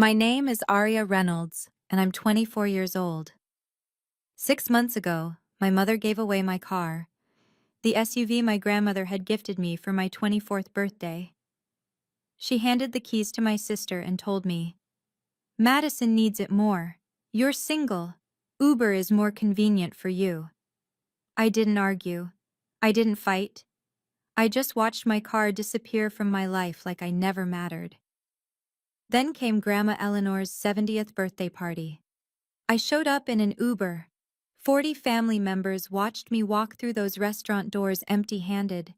My name is Aria Reynolds, and I'm 24 years old. 6 months ago, my mother gave away my car, the SUV my grandmother had gifted me for my 24th birthday. She handed the keys to my sister and told me, "Madison needs it more. You're single. Uber is more convenient for you." I didn't argue. I didn't fight. I just watched my car disappear from my life like I never mattered. Then came Grandma Eleanor's 70th birthday party. I showed up in an Uber. 40 family members watched me walk through those restaurant doors empty-handed.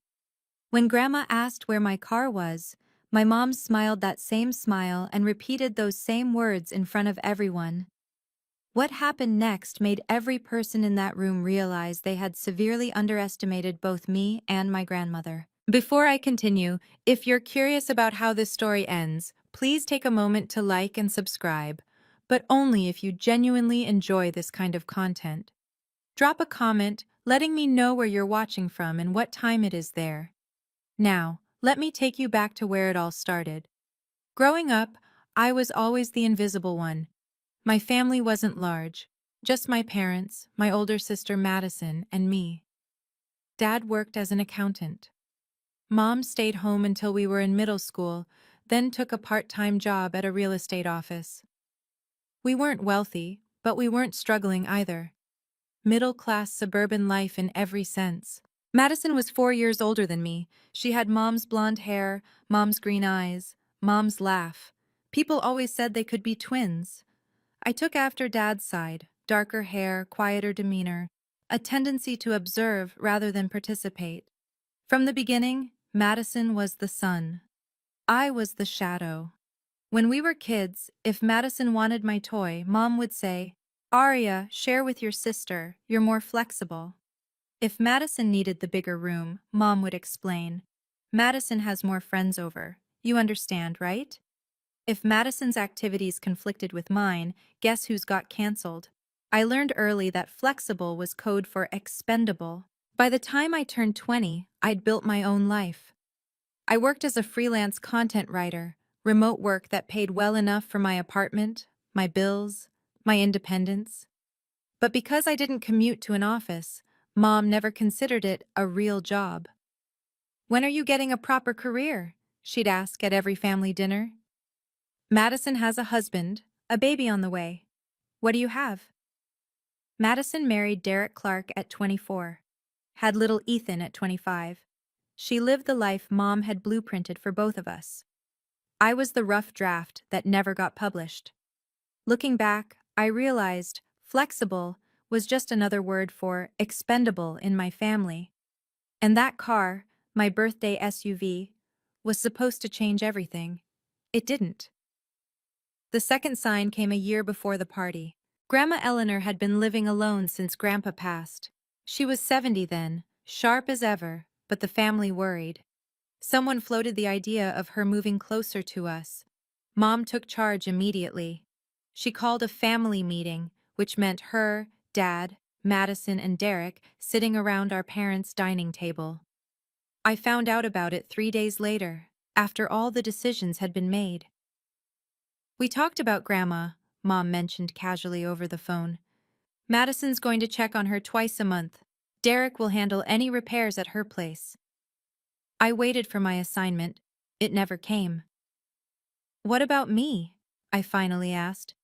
When Grandma asked where my car was, my mom smiled that same smile and repeated those same words in front of everyone. What happened next made every person in that room realize they had severely underestimated both me and my grandmother. Before I continue, if you're curious about how this story ends, please take a moment to like and subscribe, but only if you genuinely enjoy this kind of content. Drop a comment letting me know where you're watching from and what time it is there. Now, let me take you back to where it all started. Growing up, I was always the invisible one. My family wasn't large, just my parents, my older sister Madison, and me. Dad worked as an accountant. Mom stayed home until we were in middle school, then took a part-time job at a real estate office. We weren't wealthy, but we weren't struggling either. Middle-class suburban life in every sense. Madison was 4 years older than me. She had Mom's blonde hair, Mom's green eyes, Mom's laugh. People always said they could be twins. I took after Dad's side, darker hair, quieter demeanor, a tendency to observe rather than participate. From the beginning, Madison was the sun. I was the shadow. When we were kids, if Madison wanted my toy, Mom would say, "Aria, share with your sister, you're more flexible." If Madison needed the bigger room, Mom would explain, "Madison has more friends over. You understand, right?" If Madison's activities conflicted with mine, guess who's got canceled? I learned early that flexible was code for expendable. By the time I turned 20, I'd built my own life. I worked as a freelance content writer, remote work that paid well enough for my apartment, my bills, my independence. But because I didn't commute to an office, Mom never considered it a real job. "When are you getting a proper career?" she'd ask at every family dinner. "Madison has a husband, a baby on the way. What do you have?" Madison married Derek Clark at 24, had little Ethan at 25. She lived the life Mom had blueprinted for both of us. I was the rough draft that never got published. Looking back, I realized flexible was just another word for expendable in my family. And that car, my birthday SUV, was supposed to change everything. It didn't. The second sign came a year before the party. Grandma Eleanor had been living alone since Grandpa passed. She was 70 then, sharp as ever, but the family worried. Someone floated the idea of her moving closer to us. Mom took charge immediately. She called a family meeting, which meant her, Dad, Madison, and Derek sitting around our parents' dining table. I found out about it 3 days later, after all the decisions had been made. "We talked about Grandma," Mom mentioned casually over the phone. "Madison's going to check on her twice a month. Derek will handle any repairs at her place." I waited for my assignment. It never came. "What about me?" I finally asked.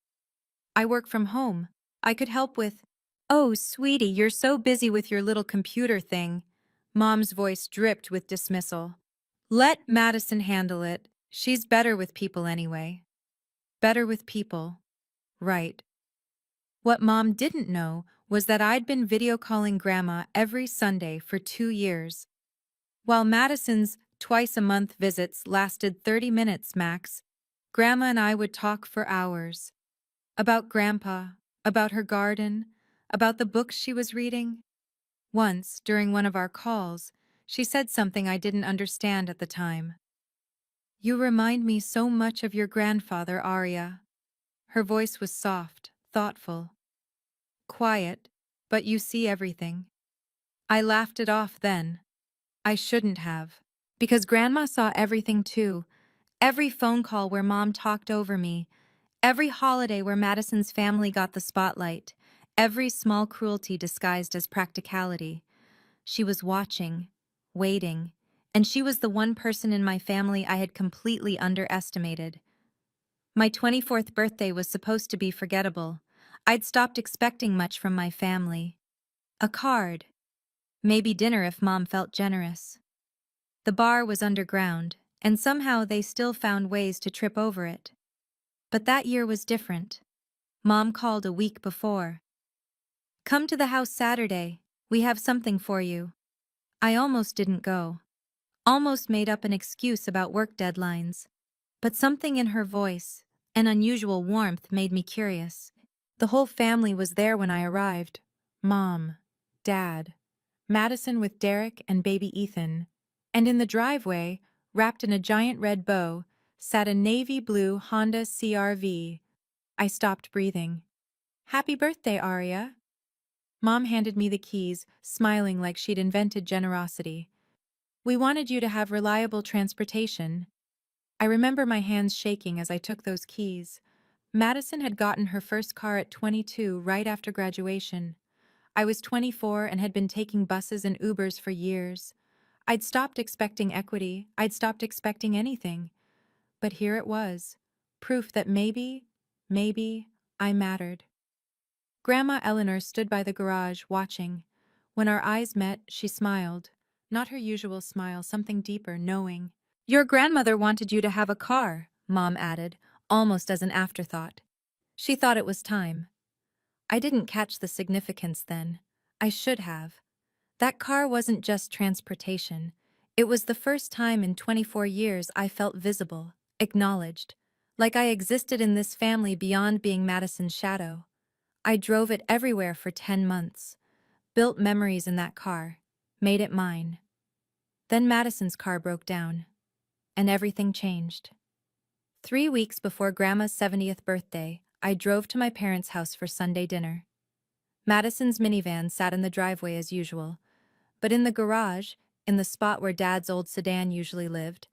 "I work from home. I could help with—" "Oh, sweetie, you're so busy with your little computer thing." Mom's voice dripped with dismissal. "Let Madison handle it. She's better with people anyway." Better with people. Right. What Mom didn't know was that I'd been video calling Grandma every Sunday for 2 years. While Madison's twice-a-month visits lasted 30 minutes max, Grandma and I would talk for hours. About Grandpa, about her garden, about the books she was reading. Once, during one of our calls, she said something I didn't understand at the time. "You remind me so much of your grandfather, Aria." Her voice was soft, thoughtful. "Quiet, but you see everything." I laughed it off then. I shouldn't have. Because Grandma saw everything too. Every phone call where Mom talked over me. Every holiday where Madison's family got the spotlight, every small cruelty disguised as practicality. She was watching, waiting, and she was the one person in my family I had completely underestimated. My 24th birthday was supposed to be forgettable. I'd stopped expecting much from my family. A card. Maybe dinner if Mom felt generous. The bar was underground, and somehow they still found ways to trip over it. But that year was different. Mom called a week before. "Come to the house Saturday. We have something for you." I almost didn't go. Almost made up an excuse about work deadlines. But something in her voice, an unusual warmth, made me curious. The whole family was there when I arrived. Mom, Dad, Madison with Derek and baby Ethan. And in the driveway, wrapped in a giant red bow, sat a navy blue Honda CR-V. I stopped breathing. "Happy birthday, Aria." Mom handed me the keys, smiling like she'd invented generosity. "We wanted you to have reliable transportation." I remember my hands shaking as I took those keys. Madison had gotten her first car at 22, right after graduation. I was 24 and had been taking buses and Ubers for years. I'd stopped expecting equity, I'd stopped expecting anything. But here it was, proof that maybe, I mattered. Grandma Eleanor stood by the garage, watching. When our eyes met, she smiled. Not her usual smile, something deeper, knowing. "Your grandmother wanted you to have a car," Mom added, almost as an afterthought. She thought it was time. I didn't catch the significance then. I should have. That car wasn't just transportation. It was the first time in 24 years I felt visible, acknowledged, like I existed in this family beyond being Madison's shadow. I drove it everywhere for 10 months, built memories in that car, made it mine. Then Madison's car broke down, and everything changed. 3 weeks before Grandma's 70th birthday, I drove to my parents' house for Sunday dinner. Madison's minivan sat in the driveway as usual, but in the garage, in the spot where Dad's old sedan usually lived,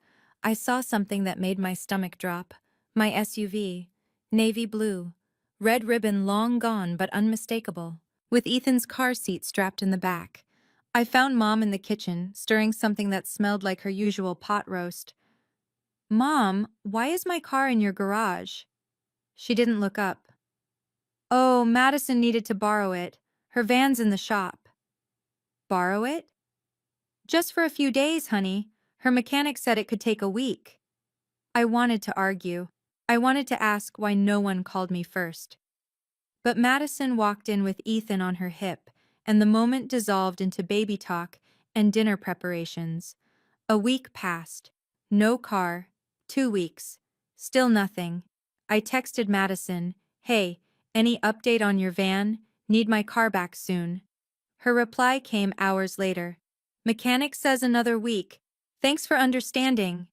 I saw something that made my stomach drop. My SUV, navy blue, red ribbon long gone but unmistakable, with Ethan's car seat strapped in the back. I found Mom in the kitchen, stirring something that smelled like her usual pot roast. "Mom, why is my car in your garage?" She didn't look up. "Oh, Madison needed to borrow it. Her van's in the shop." "Borrow it?" "Just for a few days, honey. Her mechanic said it could take a week." I wanted to argue. I wanted to ask why no one called me first. But Madison walked in with Ethan on her hip, and the moment dissolved into baby talk and dinner preparations. A week passed. No car. 2 weeks. Still nothing. I texted Madison, "Hey, any update on your van? Need my car back soon." Her reply came hours later. "Mechanic says another week. Thanks for understanding."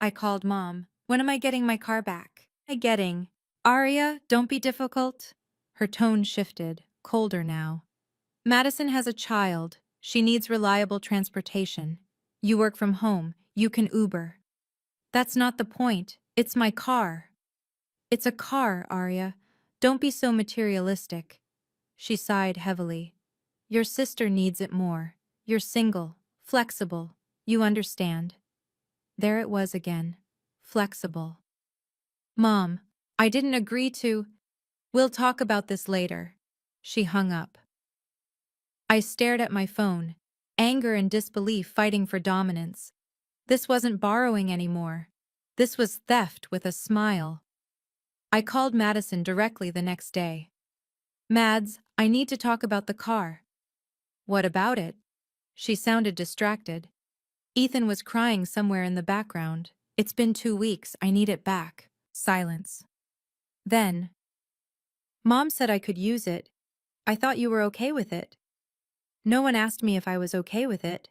I called Mom. "When am I getting my car back?" "Aria, don't be difficult." Her tone shifted, colder now. "Madison has a child. She needs reliable transportation. You work from home. You can Uber." "That's not the point. It's my car." "It's a car, Aria. Don't be so materialistic." She sighed heavily. "Your sister needs it more. You're single, flexible. You understand." There it was again. Flexible. "Mom, I didn't agree to—" "We'll talk about this later." She hung up. I stared at my phone, anger and disbelief fighting for dominance. This wasn't borrowing anymore. This was theft with a smile. I called Madison directly the next day. "Mads, I need to talk about the car." "What about it?" She sounded distracted. Ethan was crying somewhere in the background. "It's been 2 weeks, I need it back." Silence. Then, "Mom said I could use it. I thought you were okay with it." "No one asked me if I was okay with it."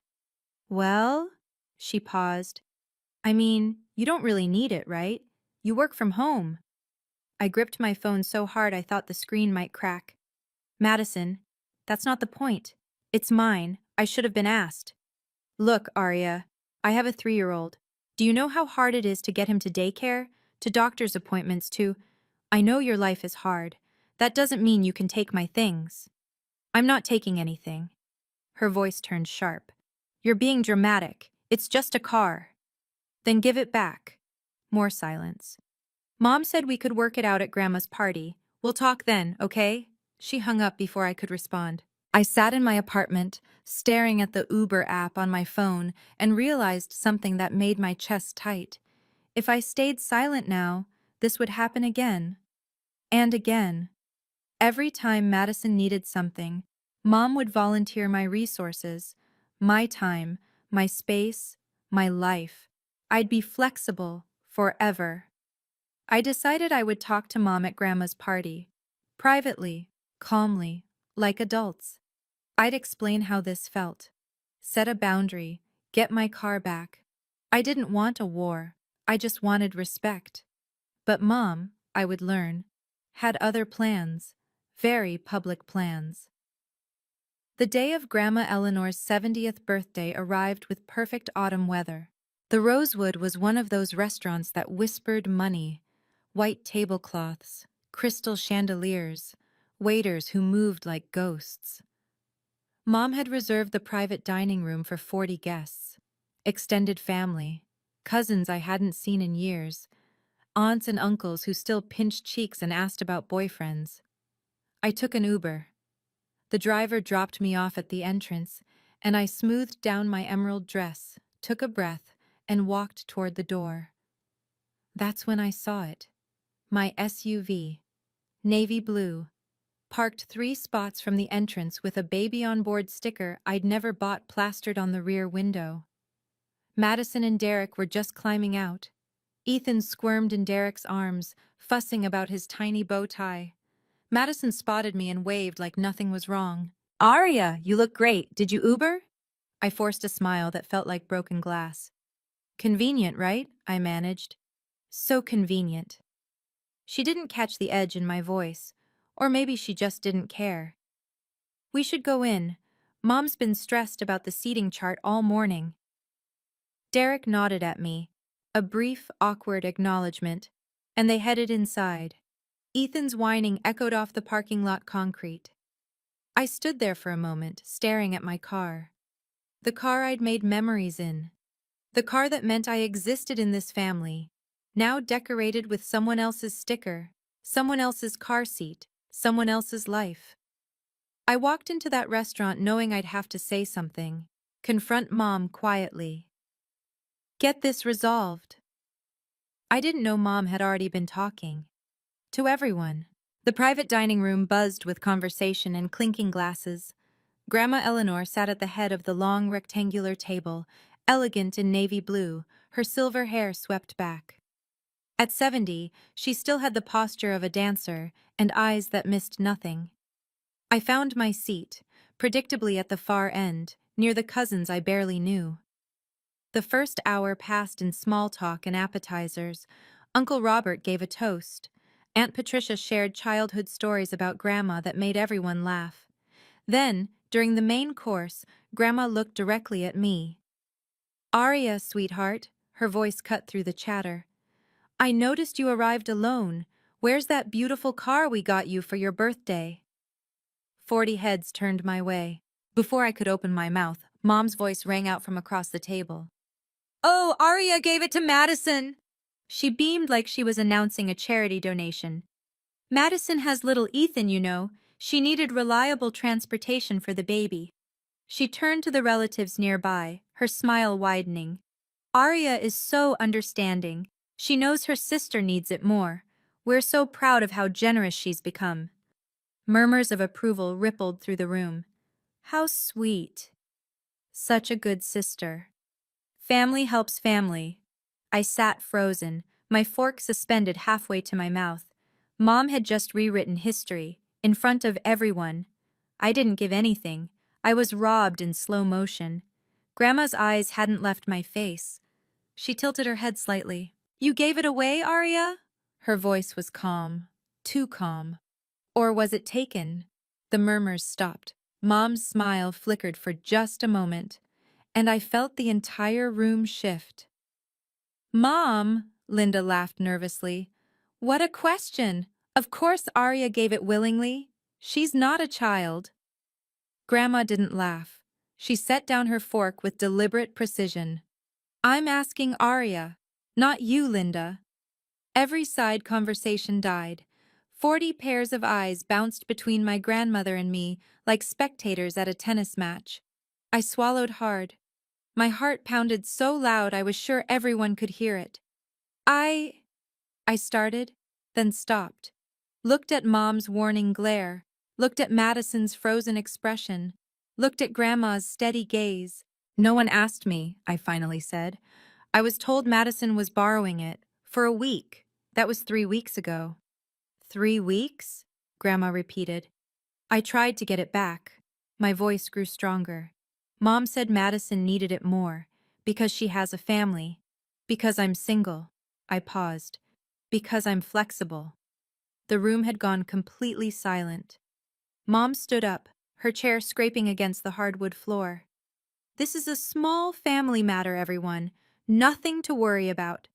"Well?" She paused. "I mean, you don't really need it, right? You work from home." I gripped my phone so hard I thought the screen might crack. "Madison, that's not the point. It's mine. I should have been asked." "Look, Aria, I have a 3-year-old. Do you know how hard it is to get him to daycare, to doctor's appointments, to—" I know your life is hard. That doesn't mean you can take my things. I'm not taking anything. Her voice turned sharp. You're being dramatic. It's just a car. Then give it back. More silence. Mom said we could work it out at Grandma's party. We'll talk then, okay? She hung up before I could respond. I sat in my apartment, staring at the Uber app on my phone, and realized something that made my chest tight. If I stayed silent now, this would happen again. And again. Every time Madison needed something, Mom would volunteer my resources, my time, my space, my life. I'd be flexible, forever. I decided I would talk to Mom at Grandma's party. Privately, calmly, like adults. I'd explain how this felt. Set a boundary, get my car back. I didn't want a war, I just wanted respect. But Mom, I would learn, had other plans, very public plans. The day of Grandma Eleanor's 70th birthday arrived with perfect autumn weather. The Rosewood was one of those restaurants that whispered money, white tablecloths, crystal chandeliers, waiters who moved like ghosts. Mom had reserved the private dining room for 40 guests, extended family, cousins I hadn't seen in years, aunts and uncles who still pinched cheeks and asked about boyfriends. I took an Uber. The driver dropped me off at the entrance, and I smoothed down my emerald dress, took a breath, and walked toward the door. That's when I saw it. My SUV, navy blue, parked 3 spots from the entrance with a baby on board sticker I'd never bought plastered on the rear window. Madison and Derek were just climbing out. Ethan squirmed in Derek's arms, fussing about his tiny bow tie. Madison spotted me and waved like nothing was wrong. Aria, you look great. Did you Uber? I forced a smile that felt like broken glass. Convenient, right? I managed. So convenient. She didn't catch the edge in my voice, or maybe she just didn't care. We should go in. Mom's been stressed about the seating chart all morning. Derek nodded at me, a brief, awkward acknowledgement, and they headed inside. Ethan's whining echoed off the parking lot concrete. I stood there for a moment, staring at my car. The car I'd made memories in. The car that meant I existed in this family, now decorated with someone else's sticker, someone else's car seat, someone else's life. I walked into that restaurant knowing I'd have to say something, confront Mom quietly. Get this resolved. I didn't know Mom had already been talking. To everyone. The private dining room buzzed with conversation and clinking glasses. Grandma Eleanor sat at the head of the long rectangular table, elegant in navy blue, her silver hair swept back. At 70, she still had the posture of a dancer and eyes that missed nothing. I found my seat, predictably at the far end, near the cousins I barely knew. The first hour passed in small talk and appetizers. Uncle Robert gave a toast. Aunt Patricia shared childhood stories about Grandma that made everyone laugh. Then, during the main course, Grandma looked directly at me. Aria, sweetheart, her voice cut through the chatter. I noticed you arrived alone. Where's that beautiful car we got you for your birthday? 40 heads turned my way. Before I could open my mouth, Mom's voice rang out from across the table. Oh, Aria gave it to Madison! She beamed like she was announcing a charity donation. Madison has little Ethan, you know. She needed reliable transportation for the baby. She turned to the relatives nearby, her smile widening. Aria is so understanding. She knows her sister needs it more. We're so proud of how generous she's become. Murmurs of approval rippled through the room. How sweet. Such a good sister. Family helps family. I sat frozen, my fork suspended halfway to my mouth. Mom had just rewritten history, in front of everyone. I didn't give anything. I was robbed in slow motion. Grandma's eyes hadn't left my face. She tilted her head slightly. You gave it away, Aria? Her voice was calm. Too calm. Or was it taken? The murmurs stopped. Mom's smile flickered for just a moment, and I felt the entire room shift. Mom, Linda laughed nervously. What a question! Of course Arya gave it willingly. She's not a child. Grandma didn't laugh. She set down her fork with deliberate precision. I'm asking Arya, not you, Linda. Every side conversation died. 40 pairs of eyes bounced between my grandmother and me like spectators at a tennis match. I swallowed hard. My heart pounded so loud I was sure everyone could hear it. I started, then stopped. Looked at Mom's warning glare, looked at Madison's frozen expression, looked at Grandma's steady gaze. No one asked me, I finally said. I was told Madison was borrowing it, for a week. That was 3 weeks ago. 3 weeks? Grandma repeated. I tried to get it back. My voice grew stronger. Mom said Madison needed it more, because she has a family. Because I'm single. I paused. Because I'm flexible. The room had gone completely silent. Mom stood up, her chair scraping against the hardwood floor. This is a small family matter, everyone. Nothing to worry about.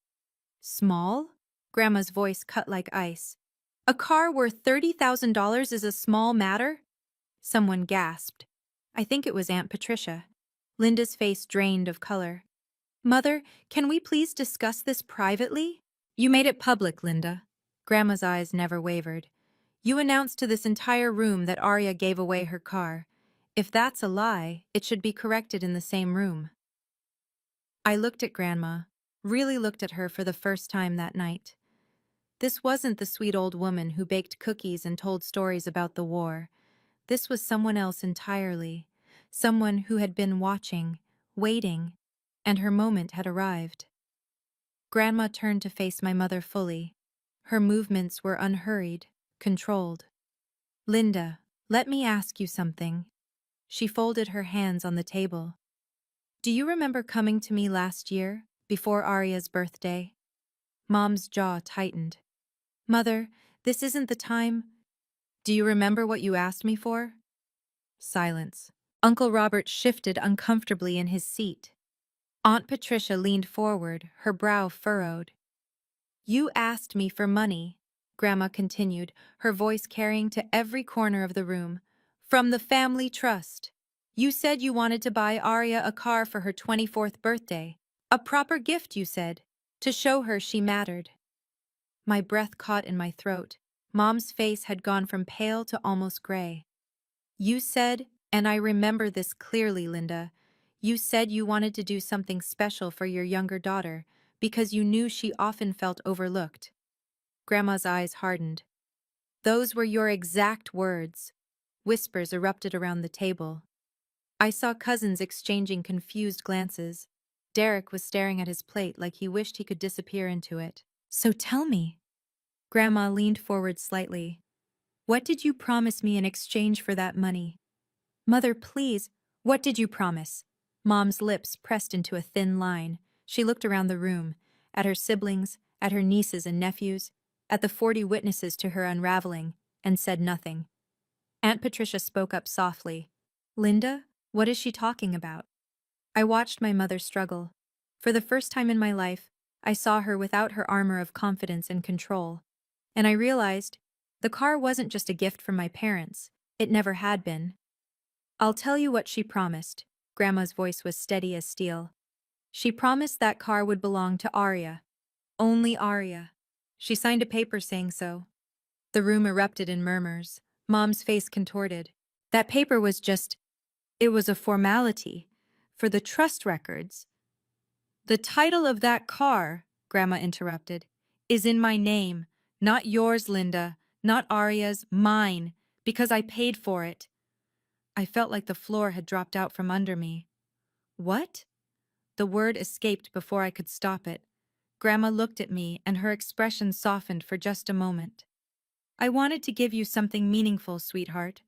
Small? Grandma's voice cut like ice. A car worth $30,000 is a small matter? Someone gasped. I think it was Aunt Patricia. Linda's face drained of color. Mother, can we please discuss this privately? You made it public, Linda. Grandma's eyes never wavered. You announced to this entire room that Arya gave away her car. If that's a lie, it should be corrected in the same room. I looked at Grandma, really looked at her for the first time that night. This wasn't the sweet old woman who baked cookies and told stories about the war. This was someone else entirely, someone who had been watching, waiting, and her moment had arrived. Grandma turned to face my mother fully. Her movements were unhurried, controlled. Linda, let me ask you something. She folded her hands on the table. Do you remember coming to me last year, before Arya's birthday? Mom's jaw tightened. Mother, this isn't the time. Do you remember what you asked me for? Silence. Uncle Robert shifted uncomfortably in his seat. Aunt Patricia leaned forward, her brow furrowed. You asked me for money, Grandma continued, her voice carrying to every corner of the room. From the family trust. You said you wanted to buy Arya a car for her 24th birthday. A proper gift, you said, to show her she mattered. My breath caught in my throat. Mom's face had gone from pale to almost gray. You said, and I remember this clearly, Linda, you said you wanted to do something special for your younger daughter because you knew she often felt overlooked. Grandma's eyes hardened. Those were your exact words. Whispers erupted around the table. I saw cousins exchanging confused glances. Derek was staring at his plate like he wished he could disappear into it. So tell me. Grandma leaned forward slightly. What did you promise me in exchange for that money? Mother, please, what did you promise? Mom's lips pressed into a thin line. She looked around the room, at her siblings, at her nieces and nephews, at the 40 witnesses to her unraveling, and said nothing. Aunt Patricia spoke up softly. Linda, what is she talking about? I watched my mother struggle. For the first time in my life, I saw her without her armor of confidence and control. And I realized, the car wasn't just a gift from my parents. It never had been. I'll tell you what she promised. Grandma's voice was steady as steel. She promised that car would belong to Arya. Only Arya. She signed a paper saying so. The room erupted in murmurs. Mom's face contorted. That paper was it was a formality. For the trust records. The title of that car, Grandma interrupted, is in my name. Not yours, Linda. Not Arya's, mine. Because I paid for it. I felt like the floor had dropped out from under me. What? The word escaped before I could stop it. Grandma looked at me and her expression softened for just a moment. I wanted to give you something meaningful, sweetheart,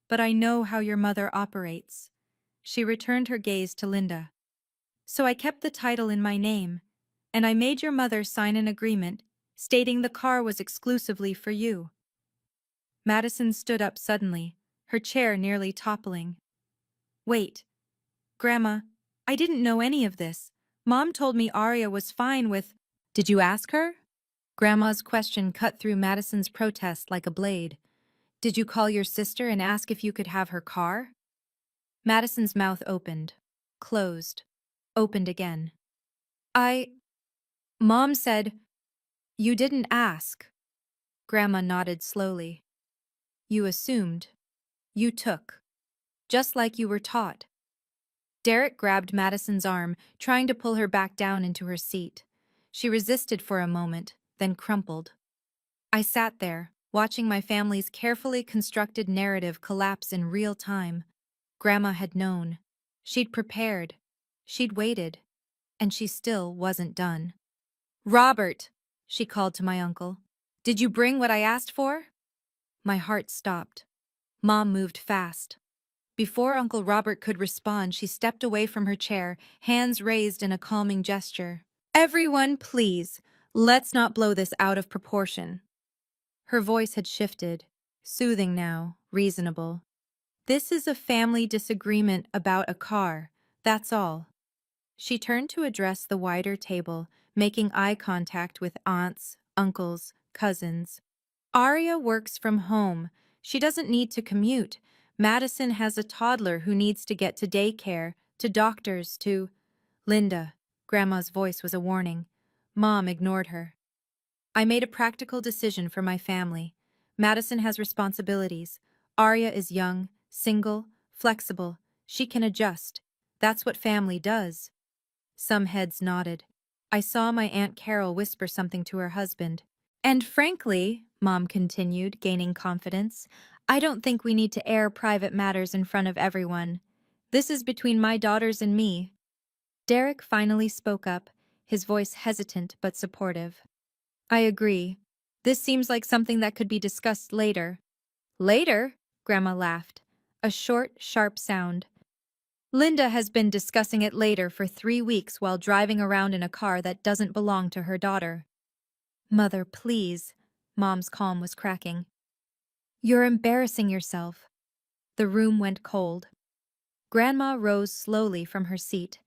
but I know how your mother operates. She returned her gaze to Linda. So I kept the title in my name, and I made your mother sign an agreement stating the car was exclusively for you. Madison stood up suddenly, her chair nearly toppling. Wait, Grandma, I didn't know any of this. Mom told me Arya was fine with... Did you ask her? Grandma's question cut through Madison's protest like a blade. Did you call your sister and ask if you could have her car? Madison's mouth opened, closed, opened again. Mom said, you didn't ask. Grandma nodded slowly. You assumed. You took. Just like you were taught. Derek grabbed Madison's arm, trying to pull her back down into her seat. She resisted for a moment, then crumpled. I sat there, watching my family's carefully constructed narrative collapse in real time. Grandma had known. She'd prepared. She'd waited. And she still wasn't done. Robert, she called to my uncle. Did you bring what I asked for? My heart stopped. Mom moved fast. Before Uncle Robert could respond, she stepped away from her chair, hands raised in a calming gesture. Everyone, please, let's not blow this out of proportion. Her voice had shifted, soothing now, reasonable. This is a family disagreement about a car, that's all. She turned to address the wider table, making eye contact with aunts, uncles, cousins. Aria works from home. She doesn't need to commute. Madison has a toddler who needs to get to daycare, to doctors, to... Linda. Grandma's voice was a warning. Mom ignored her. I made a practical decision for my family. Madison has responsibilities. Aria is young, single, flexible. She can adjust. That's what family does. Some heads nodded. I saw my Aunt Carol whisper something to her husband. And frankly, Mom continued, gaining confidence, I don't think we need to air private matters in front of everyone. This is between my daughters and me. Derek finally spoke up, his voice hesitant but supportive. I agree. This seems like something that could be discussed later. Later? Grandma laughed. A short, sharp sound. Linda has been discussing it later for 3 weeks while driving around in a car that doesn't belong to her daughter. Mother, please. Mom's calm was cracking. You're embarrassing yourself. The room went cold. Grandma rose slowly from her seat.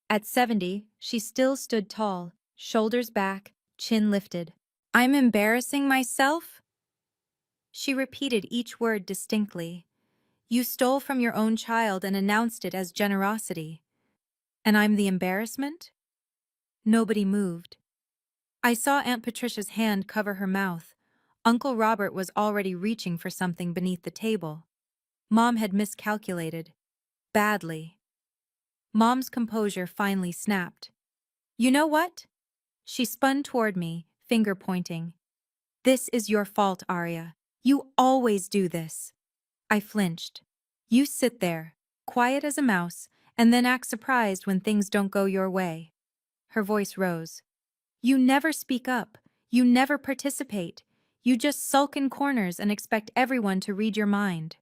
At 70, she still stood tall, shoulders back, chin lifted. I'm embarrassing myself? She repeated each word distinctly. You stole from your own child and announced it as generosity. And I'm the embarrassment? Nobody moved. I saw Aunt Patricia's hand cover her mouth. Uncle Robert was already reaching for something beneath the table. Mom had miscalculated. Badly. Mom's composure finally snapped. You know what? She spun toward me, finger pointing. This is your fault, Arya. You always do this. I flinched. You sit there, quiet as a mouse, and then act surprised when things don't go your way. Her voice rose. You never speak up. You never participate. You just sulk in corners and expect everyone to read your mind.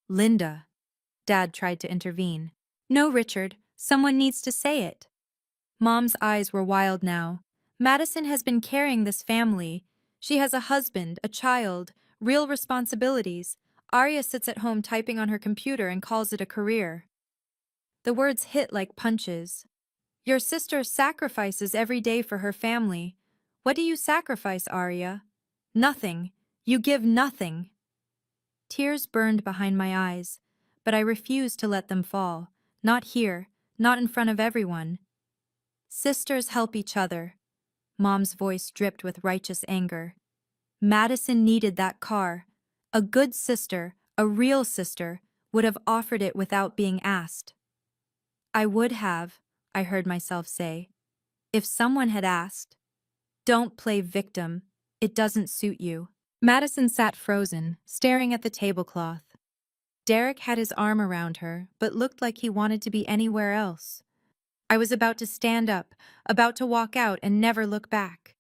Linda. Dad tried to intervene. No, Richard. Someone needs to say it. Mom's eyes were wild now. Madison has been carrying this family. She has a husband, a child, real responsibilities. Arya sits at home typing on her computer and calls it a career. The words hit like punches. Your sister sacrifices every day for her family. What do you sacrifice, Arya? Nothing. You give nothing. Tears burned behind my eyes, but I refused to let them fall. Not here, not in front of everyone. Sisters help each other. Mom's voice dripped with righteous anger. Madison needed that car. A good sister, a real sister, would have offered it without being asked. I would have, I heard myself say, if someone had asked. Don't play victim. It doesn't suit you. Madison sat frozen, staring at the tablecloth. Derek had his arm around her, but looked like he wanted to be anywhere else. I was about to stand up, about to walk out and never look back.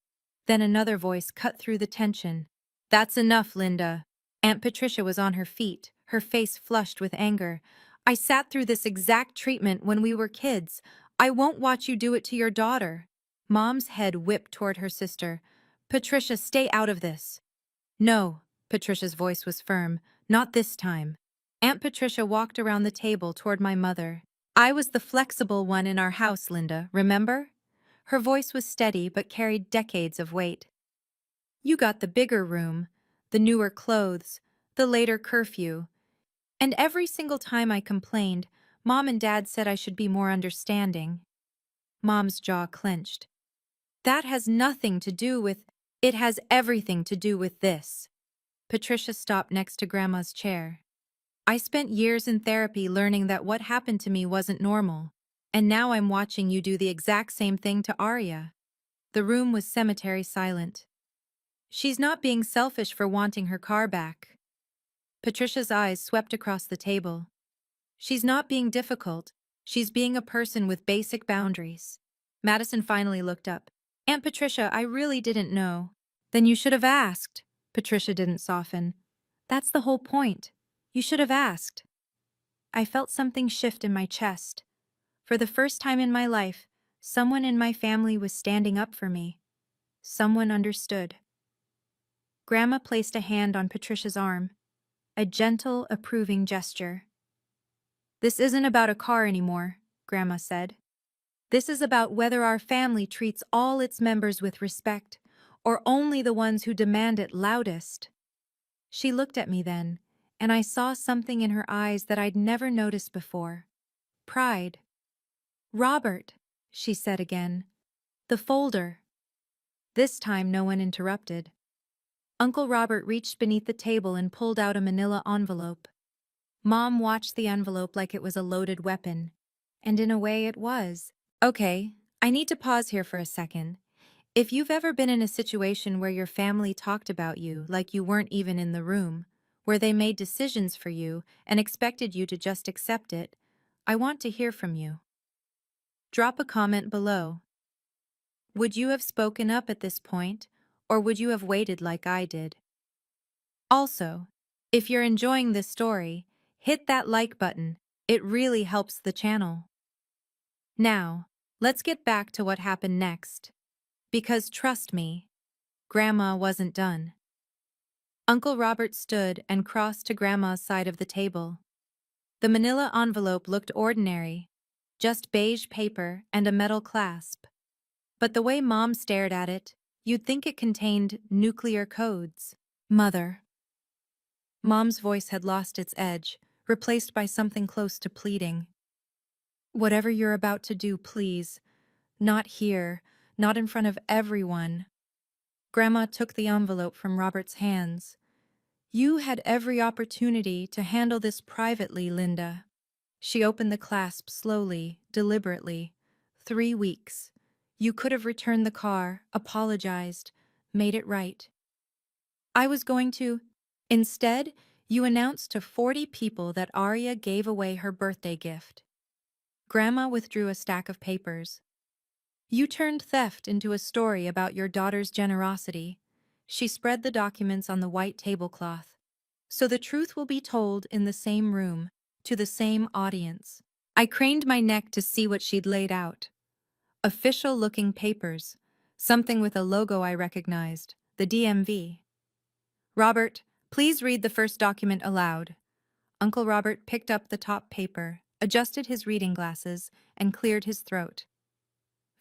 Then another voice cut through the tension. That's enough, Linda. Aunt Patricia was on her feet, her face flushed with anger. I sat through this exact treatment when we were kids. I won't watch you do it to your daughter. Mom's head whipped toward her sister. Patricia, stay out of this. No, Patricia's voice was firm. Not this time. Aunt Patricia walked around the table toward my mother. I was the flexible one in our house, Linda, remember? Her voice was steady but carried decades of weight. You got the bigger room, the newer clothes, the later curfew. And every single time I complained, Mom and Dad said I should be more understanding. Mom's jaw clenched. That has nothing to do with— It has everything to do with this. Patricia stopped next to Grandma's chair. I spent years in therapy learning that what happened to me wasn't normal. And now I'm watching you do the exact same thing to Arya. The room was cemetery silent. She's not being selfish for wanting her car back. Patricia's eyes swept across the table. She's not being difficult. She's being a person with basic boundaries. Madison finally looked up. Aunt Patricia, I really didn't know. Then you should have asked. Patricia didn't soften. That's the whole point. You should have asked. I felt something shift in my chest. For the first time in my life, someone in my family was standing up for me. Someone understood. Grandma placed a hand on Patricia's arm. A gentle, approving gesture. This isn't about a car anymore, Grandma said. This is about whether our family treats all its members with respect, or only the ones who demand it loudest. She looked at me then, and I saw something in her eyes that I'd never noticed before. Pride. Robert, she said again. The folder. This time no one interrupted. Uncle Robert reached beneath the table and pulled out a manila envelope. Mom watched the envelope like it was a loaded weapon. And in a way it was. Okay, I need to pause here for a second. If you've ever been in a situation where your family talked about you like you weren't even in the room, where they made decisions for you and expected you to just accept it, I want to hear from you. Drop a comment below. Would you have spoken up at this point, or would you have waited like I did? Also, if you're enjoying this story, hit that like button. It really helps the channel. Now, let's get back to what happened next. Because trust me, Grandma wasn't done. Uncle Robert stood and crossed to Grandma's side of the table. The manila envelope looked ordinary, just beige paper and a metal clasp. But the way Mom stared at it, you'd think it contained nuclear codes. Mother. Mom's voice had lost its edge, replaced by something close to pleading. Whatever you're about to do, please. Not here, not in front of everyone. Grandma took the envelope from Robert's hands. You had every opportunity to handle this privately, Linda. She opened the clasp slowly, deliberately. 3 weeks. You could have returned the car, apologized, made it right. I was going to. Instead, you announced to 40 people that Arya gave away her birthday gift. Grandma withdrew a stack of papers. You turned theft into a story about your daughter's generosity. She spread the documents on the white tablecloth. So the truth will be told in the same room, to the same audience. I craned my neck to see what she'd laid out. Official-looking papers, something with a logo I recognized, the DMV. Robert, please read the first document aloud. Uncle Robert picked up the top paper, adjusted his reading glasses, and cleared his throat.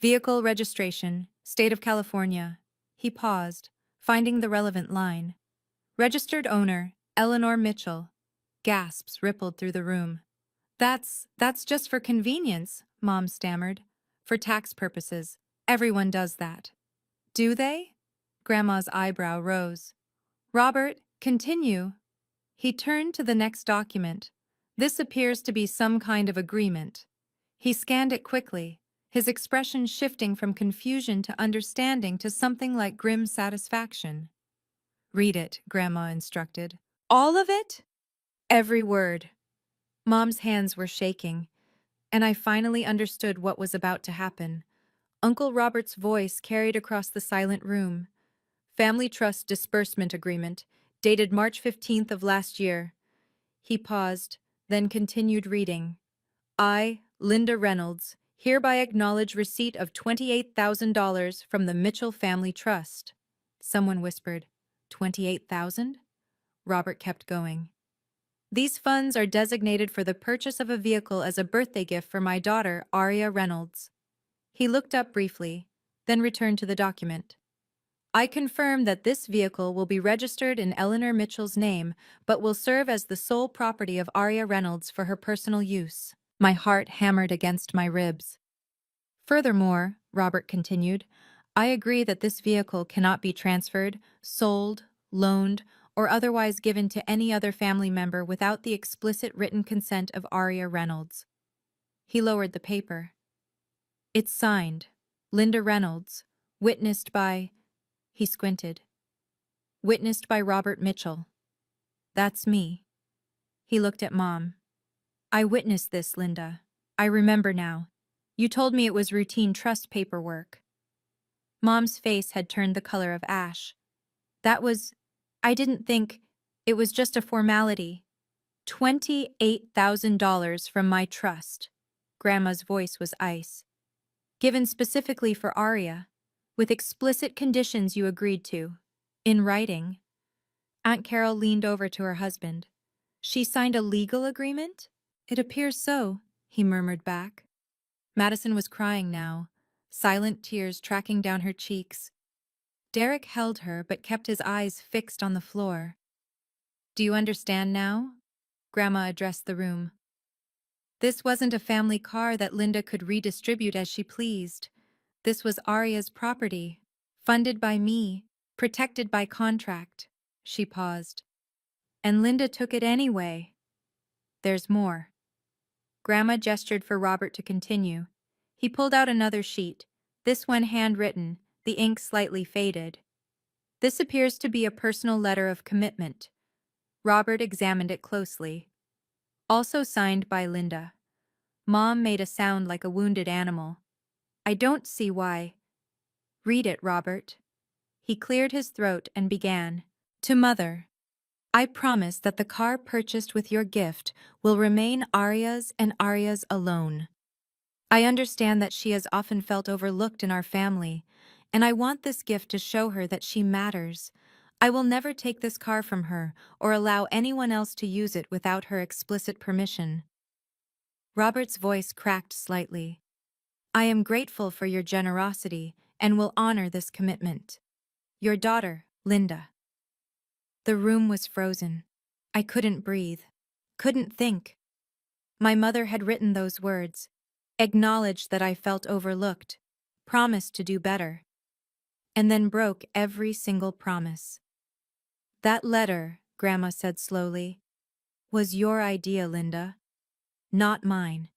Vehicle registration, State of California. He paused, finding the relevant line. Registered owner, Eleanor Mitchell. Gasps rippled through the room. That's just for convenience, Mom stammered. For tax purposes. Everyone does that. Do they? Grandma's eyebrow rose. Robert, continue. He turned to the next document. This appears to be some kind of agreement. He scanned it quickly, his expression shifting from confusion to understanding to something like grim satisfaction. Read it, Grandma instructed. All of it? Every word. Mom's hands were shaking, and I finally understood what was about to happen. Uncle Robert's voice carried across the silent room. Family Trust Disbursement Agreement, dated March 15th of last year. He paused, then continued reading. I, Linda Reynolds, hereby acknowledge receipt of $28,000 from the Mitchell Family Trust. Someone whispered, 28,000? Robert kept going. These funds are designated for the purchase of a vehicle as a birthday gift for my daughter, Arya Reynolds. He looked up briefly, then returned to the document. I confirm that this vehicle will be registered in Eleanor Mitchell's name, but will serve as the sole property of Aria Reynolds for her personal use. My heart hammered against my ribs. Furthermore, Robert continued, I agree that this vehicle cannot be transferred, sold, loaned, or otherwise given to any other family member without the explicit written consent of Aria Reynolds. He lowered the paper. It's signed, Linda Reynolds, witnessed by... He squinted. Witnessed by Robert Mitchell. That's me. He looked at Mom. I witnessed this, Linda. I remember now. You told me it was routine trust paperwork. Mom's face had turned the color of ash. I didn't think, it was just a formality. $28,000 from my trust. Grandma's voice was ice. Given specifically for Aria, with explicit conditions you agreed to. In writing. Aunt Carol leaned over to her husband. She signed a legal agreement? It appears so, he murmured back. Madison was crying now, silent tears tracking down her cheeks. Derek held her but kept his eyes fixed on the floor. Do you understand now? Grandma addressed the room. This wasn't a family car that Linda could redistribute as she pleased. This was Aria's property, funded by me, protected by contract. She paused. And Linda took it anyway. There's more. Grandma gestured for Robert to continue. He pulled out another sheet, this one handwritten, the ink slightly faded. This appears to be a personal letter of commitment. Robert examined it closely. Also signed by Linda. Mom made a sound like a wounded animal. I don't see why. Read it, Robert. He cleared his throat and began. To Mother. I promise that the car purchased with your gift will remain Aria's and Aria's alone. I understand that she has often felt overlooked in our family, and I want this gift to show her that she matters. I will never take this car from her or allow anyone else to use it without her explicit permission. Robert's voice cracked slightly. I am grateful for your generosity and will honor this commitment. Your daughter, Linda. The room was frozen. I couldn't breathe, couldn't think. My mother had written those words, acknowledged that I felt overlooked, promised to do better, and then broke every single promise. That letter, Grandma said slowly, was your idea, Linda, not mine.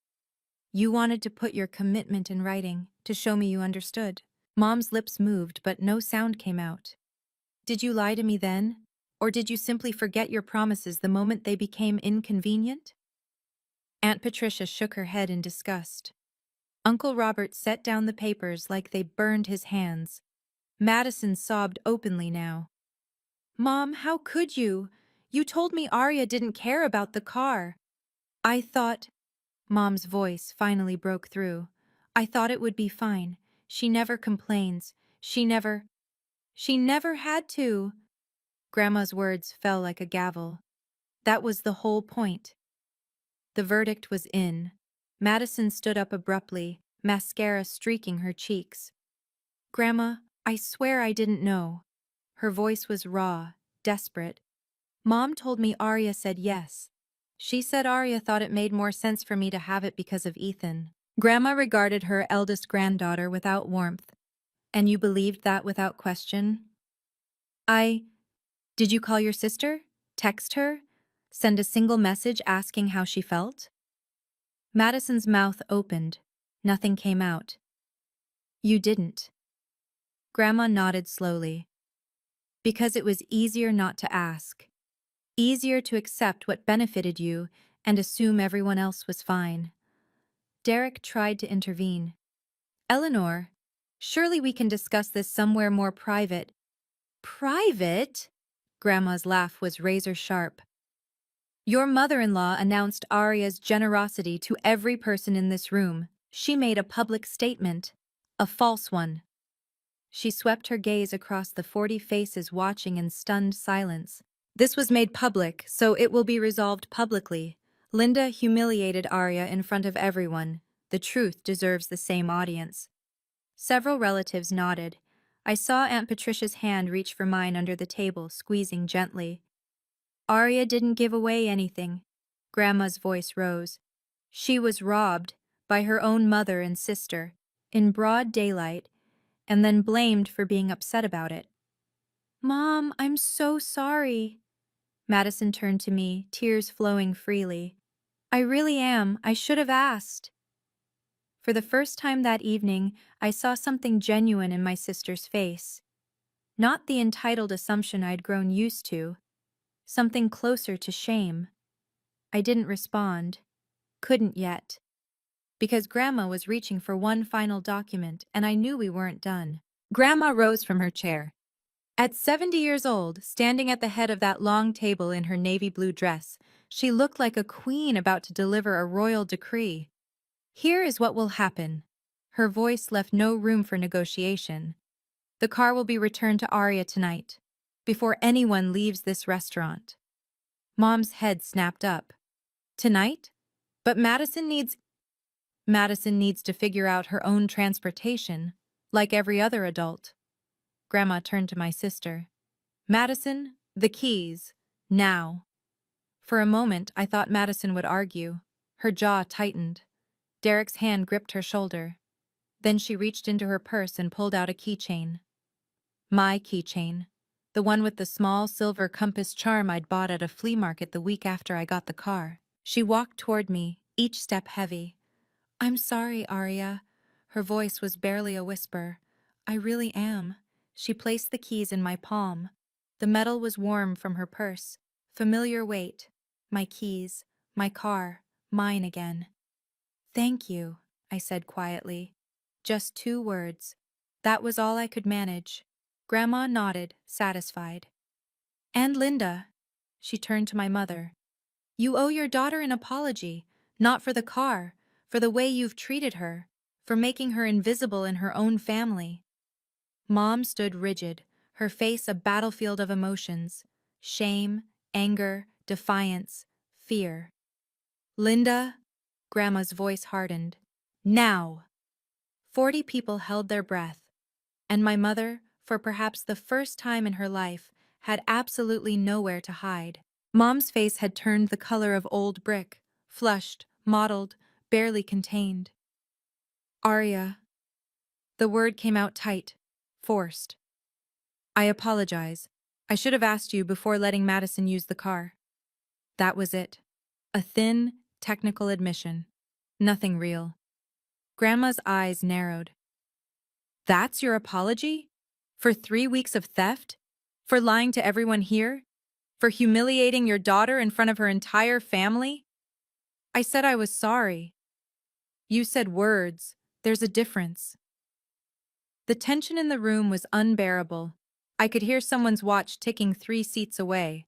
You wanted to put your commitment in writing to show me you understood. Mom's lips moved, but no sound came out. Did you lie to me then? Or did you simply forget your promises the moment they became inconvenient? Aunt Patricia shook her head in disgust. Uncle Robert set down the papers like they burned his hands. Madison sobbed openly now. Mom, how could you? You told me Aria didn't care about the car. I thought... Mom's voice finally broke through. I thought it would be fine. She never complains. She never had to. Grandma's words fell like a gavel. That was the whole point. The verdict was in. Madison stood up abruptly, mascara streaking her cheeks. Grandma, I swear I didn't know. Her voice was raw, desperate. Mom told me Aria said yes. She said Aria thought it made more sense for me to have it because of Ethan. Grandma regarded her eldest granddaughter without warmth. And you believed that without question? Did you call your sister? Text her? Send a single message asking how she felt? Madison's mouth opened. Nothing came out. You didn't. Grandma nodded slowly. Because it was easier not to ask. Easier to accept what benefited you and assume everyone else was fine. Derek tried to intervene. Eleanor, surely we can discuss this somewhere more private. Private? Grandma's laugh was razor sharp. Your mother-in-law announced Aria's generosity to every person in this room. She made a public statement. A false one. She swept her gaze across the 40 faces watching in stunned silence. This was made public, so it will be resolved publicly. Linda humiliated Aria in front of everyone. The truth deserves the same audience. Several relatives nodded. I saw Aunt Patricia's hand reach for mine under the table, squeezing gently. Arya didn't give away anything. Grandma's voice rose. She was robbed by her own mother and sister, in broad daylight, and then blamed for being upset about it. Mom, I'm so sorry. Madison turned to me, tears flowing freely. I really am. I should have asked. For the first time that evening, I saw something genuine in my sister's face. Not the entitled assumption I'd grown used to. Something closer to shame. I didn't respond. Couldn't yet. Because Grandma was reaching for one final document, and I knew we weren't done. Grandma rose from her chair. At 70 years old, standing at the head of that long table in her navy blue dress, she looked like a queen about to deliver a royal decree. Here is what will happen. Her voice left no room for negotiation. The car will be returned to Arya tonight, before anyone leaves this restaurant. Mom's head snapped up. Tonight? But Madison needs to figure out her own transportation, like every other adult. Grandma turned to my sister. Madison, the keys. Now. For a moment, I thought Madison would argue. Her jaw tightened. Derek's hand gripped her shoulder. Then she reached into her purse and pulled out a keychain. My keychain. The one with the small silver compass charm I'd bought at a flea market the week after I got the car. She walked toward me, each step heavy. I'm sorry, Arya. Her voice was barely a whisper. I really am. She placed the keys in my palm. The metal was warm from her purse. Familiar weight. My keys. My car. Mine again. Thank you, I said quietly. Just 2 words. That was all I could manage. Grandma nodded, satisfied. And Linda. She turned to my mother. You owe your daughter an apology, not for the car, for the way you've treated her, for making her invisible in her own family. Mom stood rigid, her face a battlefield of emotions. Shame, anger, defiance, fear. Linda, Grandma's voice hardened. Now! 40 people held their breath, and my mother, for perhaps the first time in her life, had absolutely nowhere to hide. Mom's face had turned the color of old brick, flushed, mottled, barely contained. Arya. The word came out tight, forced. I apologize. I should have asked you before letting Madison use the car. That was it. A thin, technical admission. Nothing real. Grandma's eyes narrowed. That's your apology? For 3 weeks of theft? For lying to everyone here? For humiliating your daughter in front of her entire family? I said I was sorry. You said words. There's a difference. The tension in the room was unbearable. I could hear someone's watch ticking 3 seats away.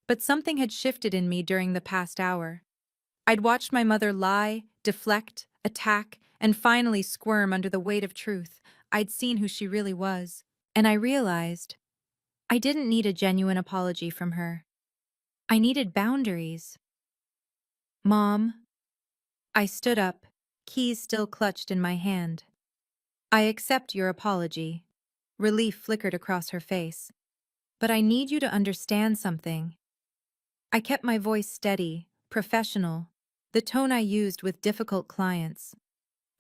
But something had shifted in me during the past hour. I'd watched my mother lie, deflect, attack, and finally squirm under the weight of truth. I'd seen who she really was. And I realized I didn't need a genuine apology from her. I needed boundaries. Mom. I stood up, keys still clutched in my hand. I accept your apology. Relief flickered across her face. But I need you to understand something. I kept my voice steady, professional, the tone I used with difficult clients.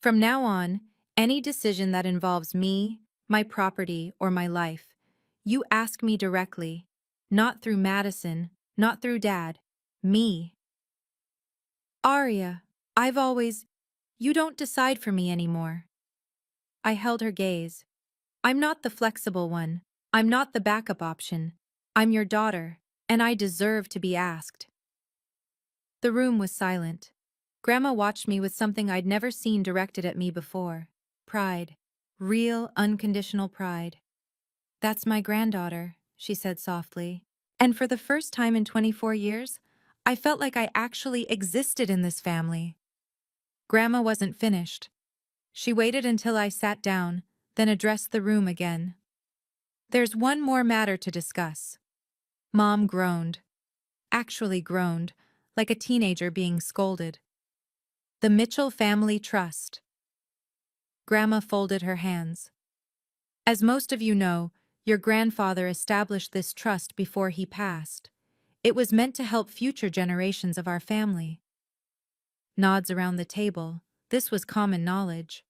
From now on, any decision that involves me, my property, or my life, you ask me directly, not through Madison, not through Dad, me. Arya, you don't decide for me anymore. I held her gaze. I'm not the flexible one. I'm not the backup option. I'm your daughter, and I deserve to be asked. The room was silent. Grandma watched me with something I'd never seen directed at me before. Pride. Real, unconditional pride. That's my granddaughter, she said softly. And for the first time in 24 years, I felt like I actually existed in this family. Grandma wasn't finished. She waited until I sat down, then addressed the room again. There's one more matter to discuss. Mom groaned. Actually groaned, like a teenager being scolded. The Mitchell Family Trust. Grandma folded her hands. As most of you know, your grandfather established this trust before he passed. It was meant to help future generations of our family. Nods around the table. This was common knowledge.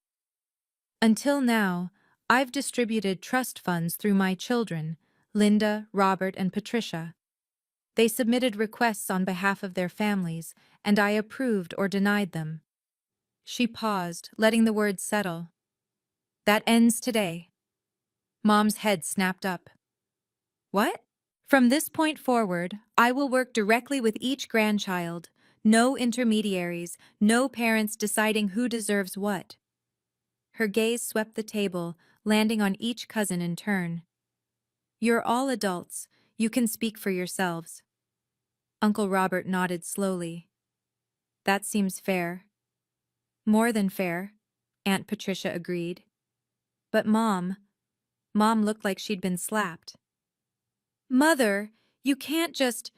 Until now, I've distributed trust funds through my children, Linda, Robert, and Patricia. They submitted requests on behalf of their families, and I approved or denied them. She paused, letting the words settle. That ends today. Mom's head snapped up. What? From this point forward, I will work directly with each grandchild. No intermediaries, no parents deciding who deserves what. Her gaze swept the table, landing on each cousin in turn. You're all adults. You can speak for yourselves. Uncle Robert nodded slowly. That seems fair. More than fair, Aunt Patricia agreed. But Mom looked like she'd been slapped. Mother, you can't just...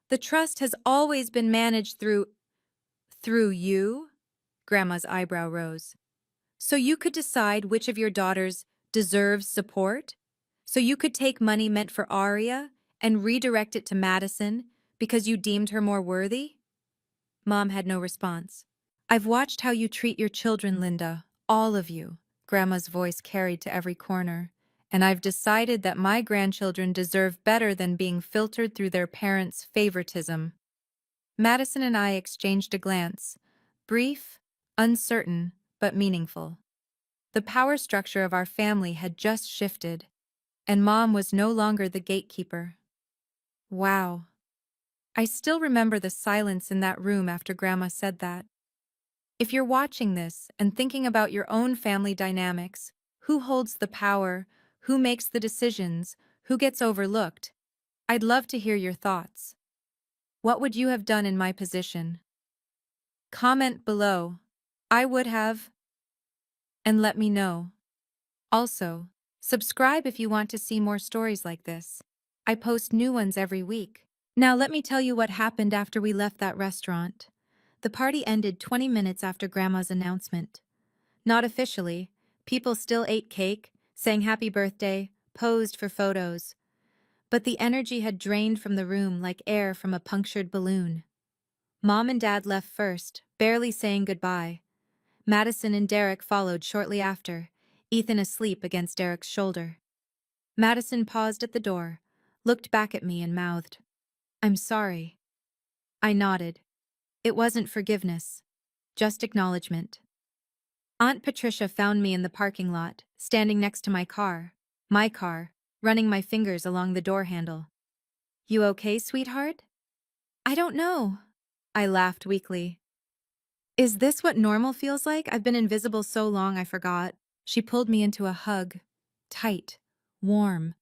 The trust has always been managed through you? Grandma's eyebrow rose. So you could decide which of your daughters deserves support? So you could take money meant for Aria and redirect it to Madison because you deemed her more worthy? Mom had no response. I've watched how you treat your children, Linda, all of you, Grandma's voice carried to every corner, and I've decided that my grandchildren deserve better than being filtered through their parents' favoritism. Madison and I exchanged a glance, brief, uncertain, but meaningful. The power structure of our family had just shifted, and Mom was no longer the gatekeeper. Wow. I still remember the silence in that room after Grandma said that. If you're watching this and thinking about your own family dynamics, who holds the power, who makes the decisions, who gets overlooked, I'd love to hear your thoughts. What would you have done in my position? Comment below. I would have. And let me know. Also, subscribe if you want to see more stories like this. I post new ones every week. Now let me tell you what happened after we left that restaurant. The party ended 20 minutes after Grandma's announcement. Not officially. People still ate cake, sang happy birthday, posed for photos. But the energy had drained from the room like air from a punctured balloon. Mom and Dad left first, barely saying goodbye. Madison and Derek followed shortly after, Ethan asleep against Derek's shoulder. Madison paused at the door, looked back at me and mouthed, "I'm sorry." I nodded. It wasn't forgiveness, just acknowledgement. Aunt Patricia found me in the parking lot, standing next to my car, running my fingers along the door handle. "You okay, sweetheart?" "I don't know." I laughed weakly. "Is this what normal feels like? I've been invisible so long I forgot." She pulled me into a hug. Tight, warm.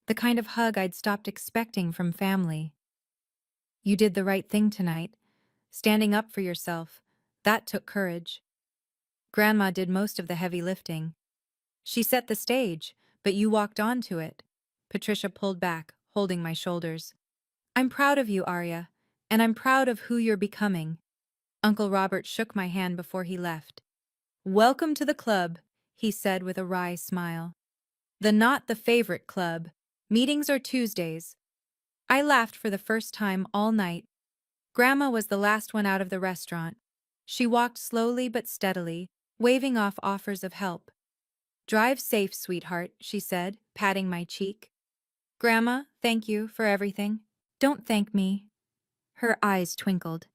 The kind of hug I'd stopped expecting from family. "You did the right thing tonight. Standing up for yourself. That took courage. Grandma did most of the heavy lifting. She set the stage, but you walked onto it." Patricia pulled back, holding my shoulders. "I'm proud of you, Arya, and I'm proud of who you're becoming." Uncle Robert shook my hand before he left. "Welcome to the club," he said with a wry smile. "The not the favorite club. Meetings are Tuesdays." I laughed for the first time all night. Grandma was the last one out of the restaurant. She walked slowly but steadily, waving off offers of help. "Drive safe, sweetheart," she said, patting my cheek. "Grandma, thank you for everything." "Don't thank me." Her eyes twinkled.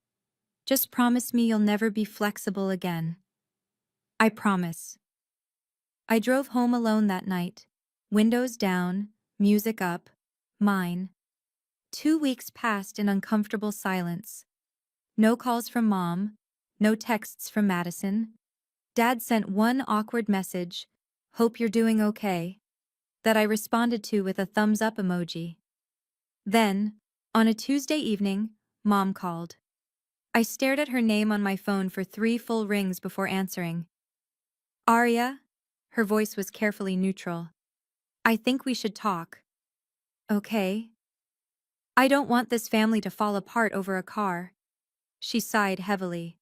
"Just promise me you'll never be flexible again." "I promise." I drove home alone that night. Windows down, music up, mine. 2 weeks passed in uncomfortable silence. No calls from Mom, no texts from Madison. Dad sent one awkward message, "Hope you're doing okay," that I responded to with a thumbs up emoji. Then, on a Tuesday evening, Mom called. I stared at her name on my phone for 3 full rings before answering. "Arya?" Her voice was carefully neutral. "I think we should talk." "Okay." "I don't want this family to fall apart over a car." She sighed heavily.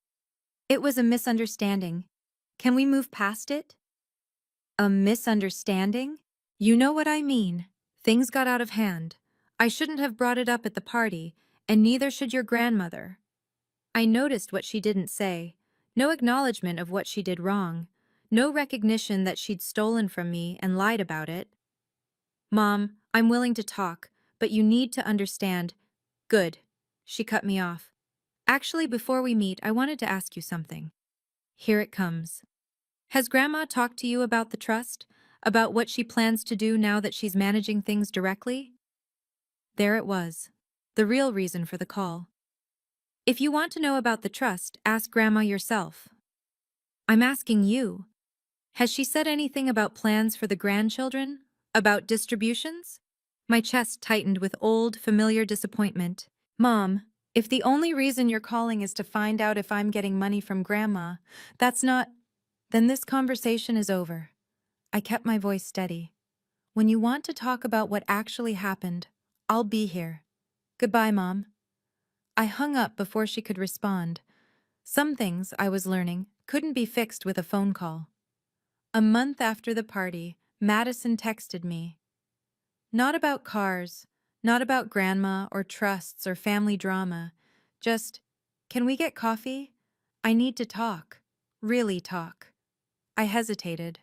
"It was a misunderstanding. Can we move past it?" A misunderstanding? You know what I mean. Things got out of hand. I shouldn't have brought it up at the party, and neither should your grandmother. I noticed what she didn't say. No acknowledgement of what she did wrong. No recognition that she'd stolen from me and lied about it. Mom, I'm willing to talk, but you need to understand. Good. She cut me off. Actually, before we meet, I wanted to ask you something. Here it comes. Has Grandma talked to you about the trust? About what she plans to do now that she's managing things directly? There it was. The real reason for the call. If you want to know about the trust, ask Grandma yourself. I'm asking you. Has she said anything about plans for the grandchildren? About distributions? My chest tightened with old, familiar disappointment. Mom, if the only reason you're calling is to find out if I'm getting money from Grandma, that's not... Then this conversation is over. I kept my voice steady. When you want to talk about what actually happened, I'll be here. Goodbye, Mom. I hung up before she could respond. Some things, I was learning, couldn't be fixed with a phone call. A month after the party, Madison texted me. Not about cars, not about Grandma or trusts or family drama. Just, can we get coffee? I need to talk. Really talk. I hesitated.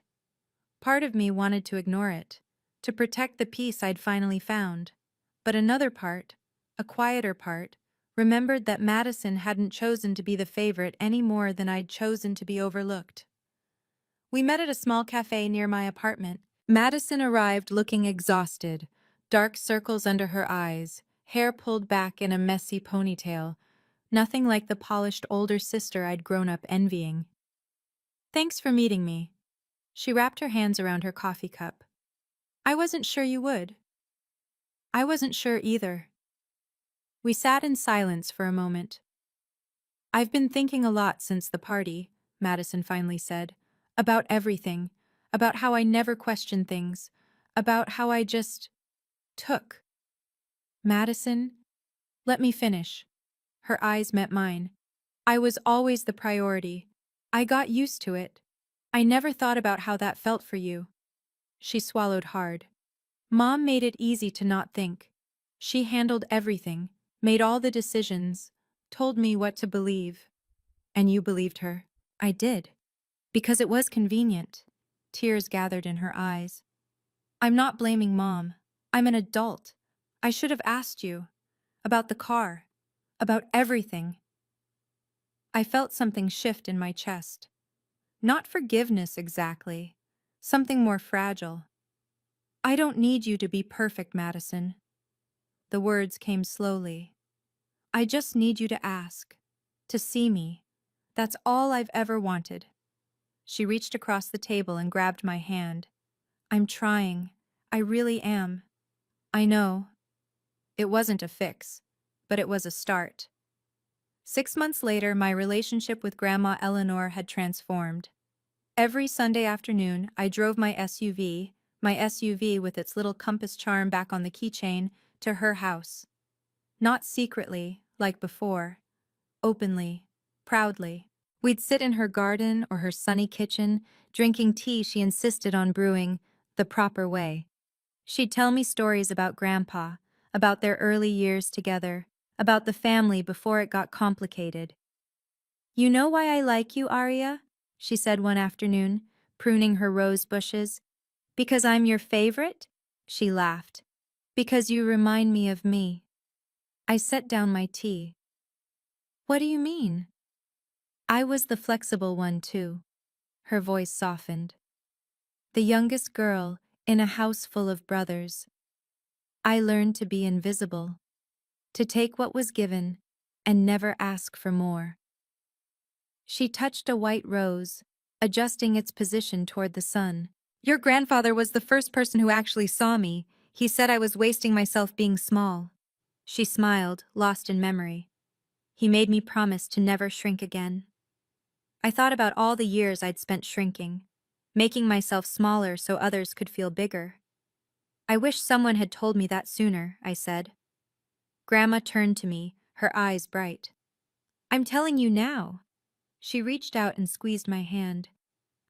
Part of me wanted to ignore it, to protect the peace I'd finally found. But another part, a quieter part, remembered that Madison hadn't chosen to be the favorite any more than I'd chosen to be overlooked. We met at a small cafe near my apartment. Madison arrived looking exhausted, dark circles under her eyes, hair pulled back in a messy ponytail, nothing like the polished older sister I'd grown up envying. Thanks for meeting me. She wrapped her hands around her coffee cup. I wasn't sure you would. I wasn't sure either. We sat in silence for a moment. I've been thinking a lot since the party, Madison finally said, about everything, about how I never question things, about how I just took. Madison, let me finish. Her eyes met mine. I was always the priority. I got used to it. I never thought about how that felt for you. She swallowed hard. Mom made it easy to not think. She handled everything, made all the decisions, told me what to believe. And you believed her. I did. Because it was convenient. Tears gathered in her eyes. I'm not blaming Mom. I'm an adult. I should have asked you. About the car. About everything. I felt something shift in my chest. Not forgiveness exactly. Something more fragile. I don't need you to be perfect, Madison. The words came slowly. I just need you to ask. To see me. That's all I've ever wanted. She reached across the table and grabbed my hand. I'm trying. I really am. I know. It wasn't a fix, but it was a start. 6 months later, my relationship with Grandma Eleanor had transformed. Every Sunday afternoon, I drove my SUV with its little compass charm back on the keychain, to her house. Not secretly, like before. Openly. Proudly. We'd sit in her garden or her sunny kitchen, drinking tea she insisted on brewing the proper way. She'd tell me stories about Grandpa, about their early years together, about the family before it got complicated. You know why I like you, Arya? She said one afternoon, pruning her rose bushes. Because I'm your favorite? She laughed. Because you remind me of me. I set down my tea. What do you mean? I was the flexible one too. Her voice softened. The youngest girl in a house full of brothers. I learned to be invisible, to take what was given and never ask for more. She touched a white rose, adjusting its position toward the sun. Your grandfather was the first person who actually saw me. He said I was wasting myself being small. She smiled, lost in memory. He made me promise to never shrink again. I thought about all the years I'd spent shrinking, making myself smaller so others could feel bigger. I wish someone had told me that sooner, I said. Grandma turned to me, her eyes bright. I'm telling you now. She reached out and squeezed my hand.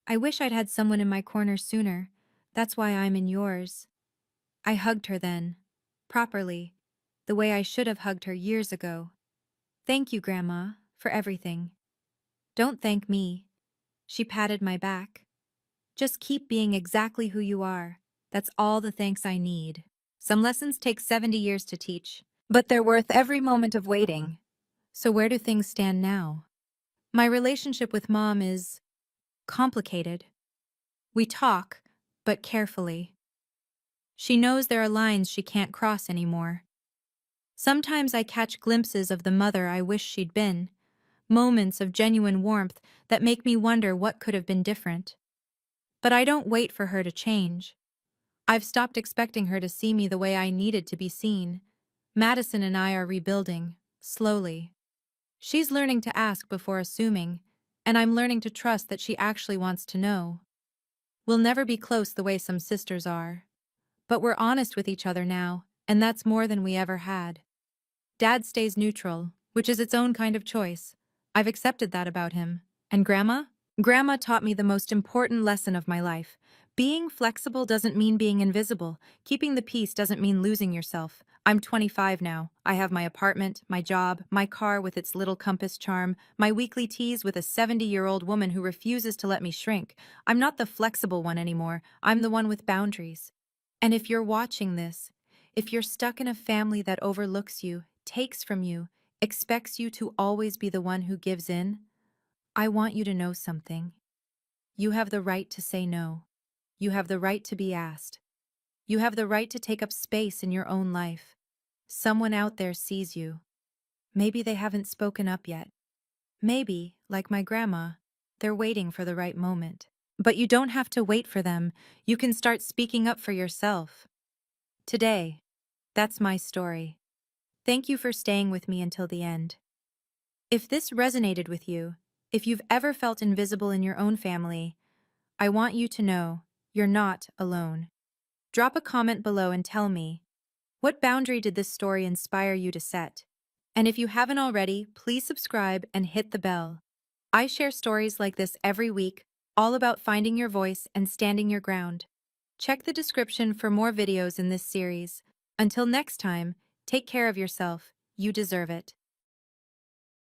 I wish I'd had someone in my corner sooner. That's why I'm in yours. I hugged her then. Properly. The way I should have hugged her years ago. Thank you, Grandma, for everything. Don't thank me. She patted my back. Just keep being exactly who you are. That's all the thanks I need. Some lessons take 70 years to teach, but they're worth every moment of waiting. So where do things stand now? My relationship with Mom is complicated. We talk, but carefully. She knows there are lines she can't cross anymore. Sometimes I catch glimpses of the mother I wish she'd been, moments of genuine warmth that make me wonder what could have been different. But I don't wait for her to change. I've stopped expecting her to see me the way I needed to be seen. Madison and I are rebuilding, slowly. She's learning to ask before assuming, and I'm learning to trust that she actually wants to know. We'll never be close the way some sisters are. But we're honest with each other now, and that's more than we ever had. Dad stays neutral, which is its own kind of choice. I've accepted that about him. And Grandma? Grandma taught me the most important lesson of my life. Being flexible doesn't mean being invisible. Keeping the peace doesn't mean losing yourself. I'm 25 now. I have my apartment, my job, my car with its little compass charm, my weekly teas with a 70-year-old woman who refuses to let me shrink. I'm not the flexible one anymore. I'm the one with boundaries. And if you're watching this, if you're stuck in a family that overlooks you, takes from you, expects you to always be the one who gives in, I want you to know something. You have the right to say no. You have the right to be asked. You have the right to take up space in your own life. Someone out there sees you. Maybe they haven't spoken up yet. Maybe, like my grandma, they're waiting for the right moment. But you don't have to wait for them. You can start speaking up for yourself. Today, that's my story. Thank you for staying with me until the end. If this resonated with you, if you've ever felt invisible in your own family, I want you to know you're not alone. Drop a comment below and tell me, what boundary did this story inspire you to set? And if you haven't already, please subscribe and hit the bell. I share stories like this every week, all about finding your voice and standing your ground. Check the description for more videos in this series. Until next time, take care of yourself. You deserve it.